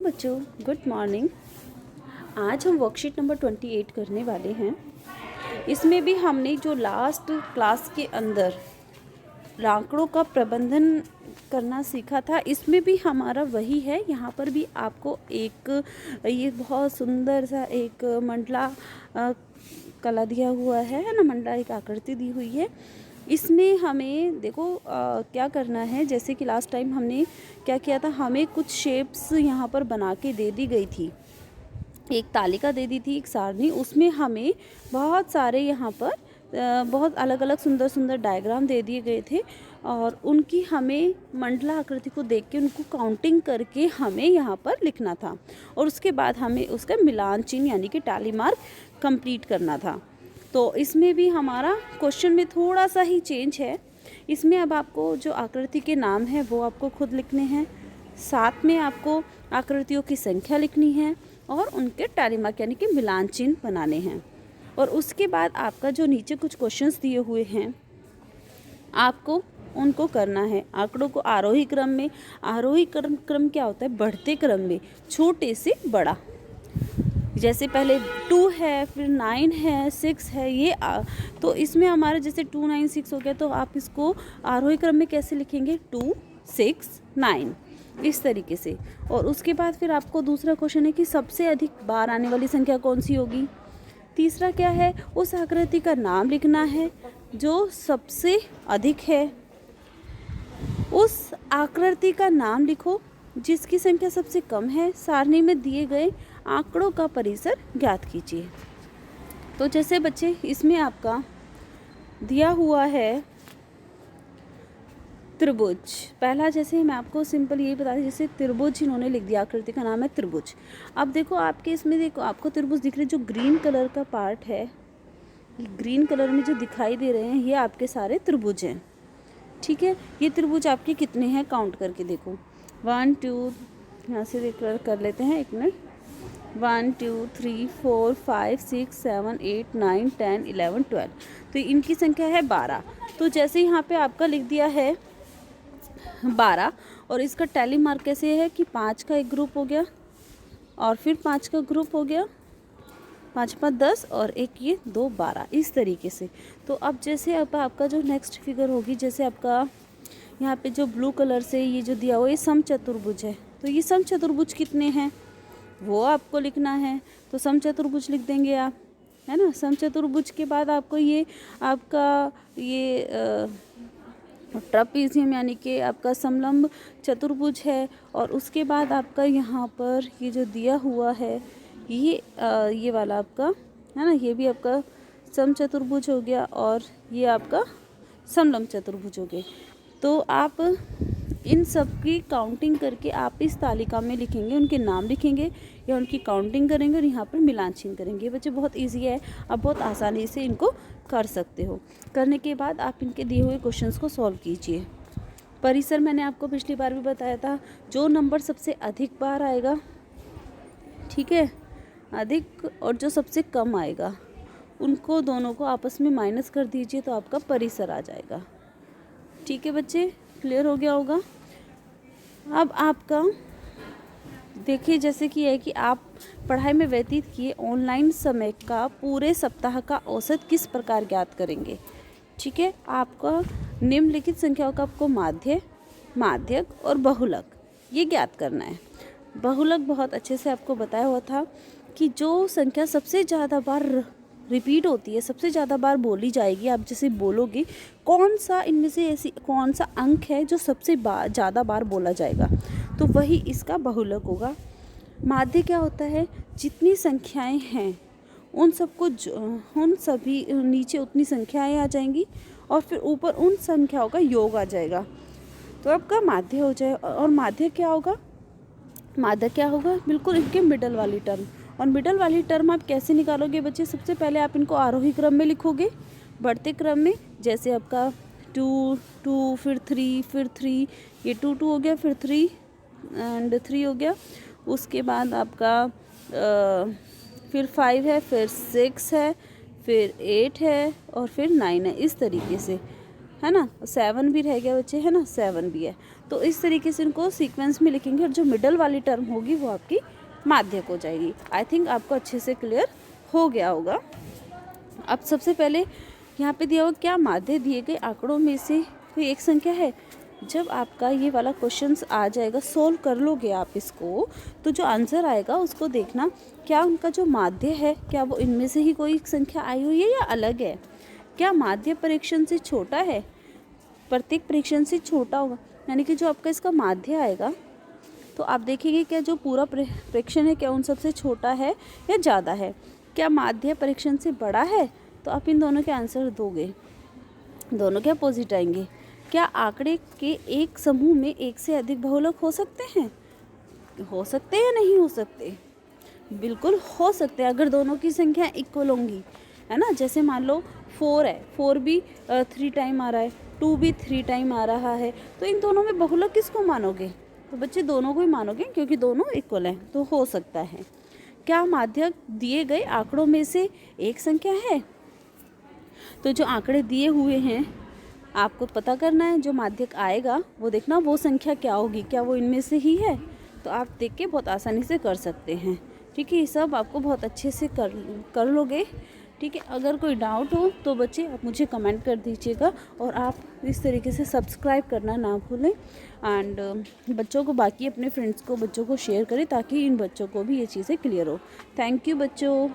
बच्चों, good morning. आज हम वर्कशीट नंबर 28 करने वाले हैं। इसमें भी हमने जो लास्ट क्लास के अंदर आंकड़ों का प्रबंधन करना सीखा था, इसमें भी हमारा वही है। यहाँ पर भी आपको एक ये बहुत सुंदर सा एक मंडला कला दिया हुआ है ना, मंडला एक आकृति दी हुई है। इसमें हमें देखो क्या करना है। जैसे कि लास्ट टाइम हमने क्या किया था, हमें कुछ शेप्स यहाँ पर बना के दे दी गई थी, एक तालिका दे दी थी, एक सारणी। उसमें हमें बहुत सारे यहाँ पर बहुत अलग अलग सुंदर सुंदर डायग्राम दे दिए गए थे और उनकी हमें मंडला आकृति को देख के उनको काउंटिंग करके हमें यहाँ पर लिखना था और उसके बाद हमें उसका मिलान चिन्ह यानी कि टैली मार्क कंप्लीट करना था। तो इसमें भी हमारा क्वेश्चन में थोड़ा सा ही चेंज है। इसमें अब आपको जो आकृति के नाम है वो आपको खुद लिखने हैं, साथ में आपको आकृतियों की संख्या लिखनी है और उनके टैली मार्क यानी कि मिलान चिन्ह बनाने हैं। और उसके बाद आपका जो नीचे कुछ क्वेश्चंस दिए हुए हैं आपको उनको करना है। आंकड़ों को आरोही क्रम में, आरोही क्रम क्या होता है, बढ़ते क्रम में छोटे से बड़ा। जैसे पहले 2 है, फिर 9 है, 6 है, ये तो इसमें हमारा जैसे 2 9 6 हो गया, तो आप इसको आरोही क्रम में कैसे लिखेंगे, 2 6 9 इस तरीके से। और उसके बाद फिर आपको दूसरा क्वेश्चन है कि सबसे अधिक बार आने वाली संख्या कौन सी होगी। तीसरा क्या है, उस आकृति का नाम लिखना है जो सबसे अधिक है। उस आकृति का नाम लिखो जिसकी संख्या सबसे कम है। सारणी में दिए गए आंकड़ों का परिसर ज्ञात कीजिए। तो जैसे बच्चे इसमें आपका दिया हुआ है त्रिभुज। पहला जैसे मैं आपको सिंपल यही बता दी, जैसे त्रिभुज इन्होंने लिख दिया, आकृति का नाम है त्रिभुज। अब देखो आपके इसमें देखो आपको त्रिभुज दिख रही है, जो ग्रीन कलर का पार्ट है, ये ग्रीन कलर में जो दिखाई दे रहे हैं ये आपके सारे त्रिभुज हैं। ठीक है, ये त्रिभुज आपके कितने हैं काउंट करके देखो, 1 2 यहाँ से देख कर लेते हैं, एक मिनट, 1 2 3 4 5 6 7 8 9 10 11 12। तो इनकी संख्या है 12। तो जैसे यहाँ पे आपका लिख दिया है 12 और इसका टैली मार्क कैसे है कि 5 का एक ग्रुप हो गया और फिर 5 का ग्रुप हो गया, 5 5 10 और एक ये 2 12 इस तरीके से। तो अब जैसे अब आपका जो नेक्स्ट फिगर होगी, जैसे आपका यहाँ पे जो ब्लू कलर से ये जो दिया हुआ ये समचतुर्भुज है, तो ये समचतुर्भुज कितने हैं वो आपको लिखना है। तो समचतुर्भुज लिख देंगे आप, है ना। समचतुर्भुज के बाद आपको ये आपका ये ट्रपीजियम यानी कि आपका समलंब चतुर्भुज है। और उसके बाद आपका यहाँ पर ये जो दिया हुआ है ये वाला आपका है ना, ये भी आपका समचतुर्भुज हो गया और ये आपका समलंब चतुर्भुज हो गए। तो आप इन सब की काउंटिंग करके आप इस तालिका में लिखेंगे, उनके नाम लिखेंगे या उनकी काउंटिंग करेंगे और यहाँ पर मिलान चिन्ह करेंगे। बच्चे बहुत इजी है, आप बहुत आसानी से इनको कर सकते हो। करने के बाद आप इनके दिए हुए क्वेश्चंस को सॉल्व कीजिए। परिसर मैंने आपको पिछली बार भी बताया था, जो नंबर सबसे अधिक बार आएगा, ठीक है, अधिक, और जो सबसे कम आएगा उनको दोनों को आपस में माइनस कर दीजिए तो आपका परिसर आ जाएगा। ठीक है बच्चे, क्लियर हो गया होगा। अब आपका देखिए जैसे कि है कि आप पढ़ाई में व्यतीत किए ऑनलाइन समय का पूरे सप्ताह का औसत किस प्रकार ज्ञात करेंगे। ठीक है, आपका निम्नलिखित संख्याओं का आपको माध्य, माध्यक और बहुलक ये ज्ञात करना है। बहुलक बहुत अच्छे से आपको बताया हुआ था कि जो संख्या सबसे ज़्यादा बार रिपीट होती है, सबसे ज़्यादा बार बोली जाएगी, आप जैसे बोलोगे कौन सा इनमें से ऐसी कौन सा अंक है जो सबसे ज़्यादा बार बोला जाएगा, तो वही इसका बहुलक होगा। माध्य क्या होता है, जितनी संख्याएं हैं उन सबको उन सभी नीचे उतनी संख्याएं आ जाएंगी और फिर ऊपर उन संख्याओं का योग आ जाएगा, तो आपका माध्य हो जाए। और माध्य क्या होगा, माध्य क्या होगा, बिल्कुल इनके मिडल वाली टर्म। और मिडल वाली टर्म आप कैसे निकालोगे बच्चे, सबसे पहले आप इनको आरोही क्रम में लिखोगे, बढ़ते क्रम में। जैसे आपका 2 2 फिर 3 फिर 3, ये 2 2 हो गया, फिर 3 एंड 3 हो गया। उसके बाद आपका फिर 5 है, फिर 6 है, फिर 8 है और फिर 9 है, इस तरीके से। है ना, 7 भी रह गया बच्चे, है ना, 7 भी है। तो इस तरीके से इनको सीक्वेंस में लिखेंगे और जो मिडल वाली टर्म होगी वो आपकी माध्यक हो जाएगी। आई थिंक आपको अच्छे से क्लियर हो गया होगा। अब सबसे पहले यहाँ पे दिया हुआ क्या माध्य दिए गए आंकड़ों में से कोई एक संख्या है। जब आपका ये वाला क्वेश्चंस आ जाएगा, सोल्व कर लोगे आप इसको, तो जो आंसर आएगा उसको देखना क्या उनका जो माध्य है, क्या वो इनमें से ही कोई एक संख्या आई हुई है या अलग है। क्या माध्य परीक्षण से छोटा है, प्रत्येक परीक्षण से छोटा होगा, यानी कि जो आपका इसका माध्य आएगा तो आप देखेंगे क्या जो पूरा परीक्षण है क्या उन सबसे छोटा है या ज़्यादा है। क्या माध्य परीक्षण से बड़ा है, तो आप इन दोनों के आंसर दोगे, दोनों के अपोजिट आएंगे। क्या आंकड़े के एक समूह में एक से अधिक बहुलक हो सकते हैं, हो सकते हैं या नहीं हो सकते, बिल्कुल हो सकते हैं अगर दोनों की संख्या इक्वल होंगी, है ना। जैसे मान लो 4 है, 4 भी 3 टाइम आ रहा है, 2 भी 3 टाइम आ रहा है, तो इन दोनों में बहुलक किसको मानोगे, तो बच्चे दोनों को ही मानोगे क्योंकि दोनों इक्वल हैं, तो हो सकता है। क्या माध्यक दिए गए आंकड़ों में से एक संख्या है, तो जो आंकड़े दिए हुए हैं आपको पता करना है, जो माध्यक आएगा वो देखना वो संख्या क्या होगी, क्या वो इनमें से ही है, तो आप देख के बहुत आसानी से कर सकते हैं। ठीक है, ये सब आपको बहुत अच्छे से कर लोगे। ठीक है, अगर कोई डाउट हो तो बच्चे आप मुझे कमेंट कर दीजिएगा और आप इस तरीके से सब्सक्राइब करना ना भूलें। एंड बच्चों को, बाकी अपने फ्रेंड्स को, बच्चों को शेयर करें ताकि इन बच्चों को भी ये चीज़ें क्लियर हो। थैंक यू बच्चों।